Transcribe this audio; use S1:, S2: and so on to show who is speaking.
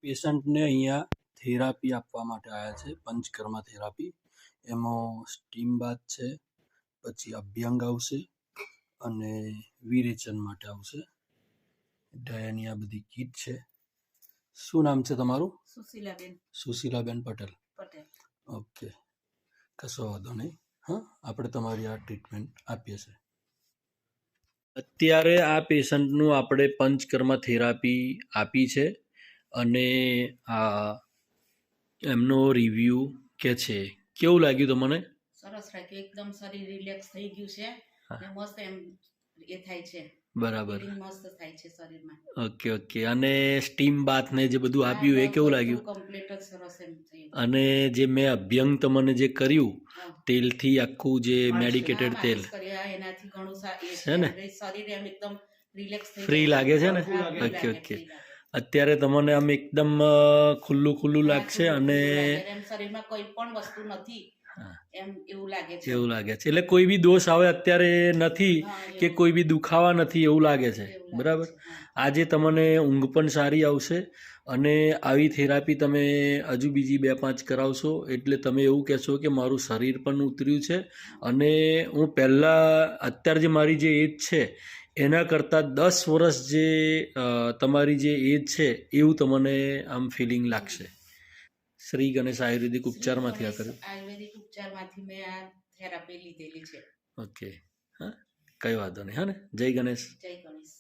S1: પેશન્ટને અહીંયા થેરાપી આપવા માટે આવ્યા છે, પંચકર્મા થેરાપી. એમાં સ્ટીમ બાથ છે, પછી અભ્યંગ આવશે અને વિરેચન માટે આવશે. એની આ બધી કીટ છે. શું નામ છે તમારું?
S2: સુશીલાબેન.
S1: સુશીલાબેન પટેલ.
S2: પટેલ.
S1: ઓકે, કશો વાંધો નહીં. હા, આપણે તમારી આ ટ્રીટમેન્ટ આપીએ છીએ. અત્યારે આ પેશન્ટનું આપણે પંચકર્મા થેરાપી આપી છે અને આ એમનો રિવ્યુ કે છે. કેવું લાગ્યું તમને?
S2: સરસ લાગ્યું, એકદમ શરીર રિલેક્સ થઈ ગયું છે ને મસ્ત એમ એ થાય છે.
S1: બરાબર,
S2: મસ્ત થાય છે શરીરમાં.
S1: Okay okay. અને સ્ટીમ બાથ ને જે બધું આપ્યું એ કેવું લાગ્યું?
S2: કમ્પ્લીટ જ સરસ એમ થયું.
S1: અને જે મેં અભ્યંગ તમને જે કર્યું તેલથી, આખું જે મેડિકેટેડ તેલ
S2: એનાથી ઘણું
S1: છે ને,
S2: શરીર એમ એકદમ રિલેક્સ
S1: ફ્રી લાગે છે ને? Okay okay. અત્યારે તમને આમ એકદમ ખુલ્લું ખુલ્લું લાગશે અને
S2: શરીરમાં કોઈ પણ વસ્તુ નથી એમ એવું લાગે છે.
S1: એવું લાગે છે એટલે કોઈ બી દોષ આવે અત્યારે નથી કે કોઈ બી દુખાવા નથી એવું લાગે છે. બરાબર. આજે તમને ઊંઘ પણ સારી આવશે અને આવી થેરાપી તમે હજુ બીજી 2-5 કરાવશો એટલે તમે એવું કહેશો કે મારું શરીર પણ ઉતર્યું છે અને હું પહેલાં અત્યારે જે મારી જે એજ છે એના કરતાં 10 વર્ષ જે તમારી જે એજ છે એવું તમને આમ ફિલિંગ લાગશે. શ્રી ગણેશ આયુર્વેદિક ઉપચારમાંથી આ કર્યું?
S2: આયુર્વેદિક ઉપચારમાંથી મેં આ થેરાપી લીધેલી છે.
S1: ઓકે, હા, કઈ વાંધો નહીં. હા ને, જય ગણેશ.
S2: જય ગણેશ.